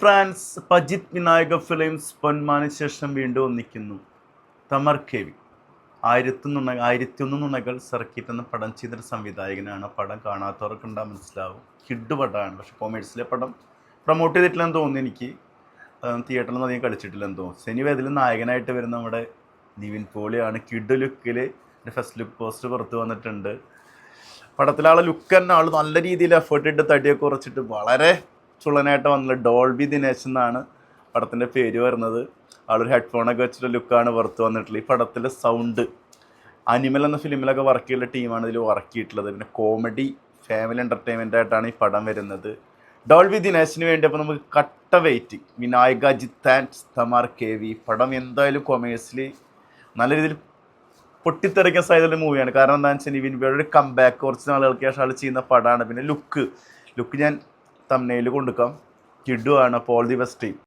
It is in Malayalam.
ഫ്രാൻസ് പജിത് വിനായക ഫിലിംസ് പൊന്മാന് ശേഷം വീണ്ടും ഒന്നിക്കുന്നു. തമർ കേവി 1001 നുണകൾ സർക്കിറ്റ് എന്ന പടം ചെയ്തൊരു സംവിധായകനാണ്. പടം കാണാത്തവർക്ക് ഉണ്ടാ മനസ്സിലാവും. കിഡ് പടമാണ്. പക്ഷെ കൊമേഴ്സിലെ പടം പ്രൊമോട്ട് ചെയ്തിട്ടില്ലെന്ന് തോന്നുന്നു. എനിക്ക് തിയേറ്ററിലൊന്നും അധികം കളിച്ചിട്ടില്ലെന്ന് തോന്നുന്നു. സെനിവ ഇതിൽ നായകനായിട്ട് വരുന്ന നമ്മുടെ നിവിൻ പോളിയാണ്. കിഡ് ലുക്കിൽ ഫസ്റ്റ് ലുക്ക് പോസ്റ്റ് പുറത്ത് വന്നിട്ടുണ്ട്. പടത്തിലെ ആളെ ലുക്ക് തന്നെ ആൾ നല്ല രീതിയിൽ എഫേർട്ട് ഇട്ട് തടിയൊക്കെ കുറച്ചിട്ട് വളരെ ചുള്ളനായിട്ട് വന്നത്. ഡോൾബി ദിനേശ് എന്നാണ് പടത്തിൻ്റെ പേര് വരുന്നത്. ആളൊരു ഹെഡ്ഫോണൊക്കെ വെച്ചിട്ട് ലുക്കാണ് പുറത്ത് വന്നിട്ടുള്ളത്. ഈ പടത്തിലെ സൗണ്ട് അനിമൽ എന്ന ഫിലിമിലൊക്കെ വർക്ക് ചെയ്യുന്ന ടീമാണ് ഇതിൽ വർക്ക് ചെയ്തിട്ടുള്ളത്. പിന്നെ കോമഡി ഫാമിലി എൻ്റർടൈൻമെൻ്റ് ആയിട്ടാണ് ഈ പടം വരുന്നത്. ഡോൾബി ദിനേശിന് വേണ്ടി അപ്പോൾ നമുക്ക് കട്ട waiting. Vinayaka Jith and തമർ KV പടം എന്തായാലും കൊമേഴ്സിൽ നല്ല രീതിയിൽ പൊട്ടിത്തെറിക്കാൻ സാധ്യതയുള്ള മൂവിയാണ്. കാരണം എന്താണെന്ന് വെച്ചാൽ നിവിൻ പോളിയുടെ ഒരു കംബാക്ക് കുറച്ച് നാളുകൾക്ക് ശേഷം ആൾ ചെയ്യുന്ന പടമാണ്. പിന്നെ ലുക്ക് ഞാൻ തംബ്നെയിൽ കൊടുക്കാം. കിഡുവാണ്. അപ്പോൾ ഓൾ ദി ബെസ്റ്റ് ടീം.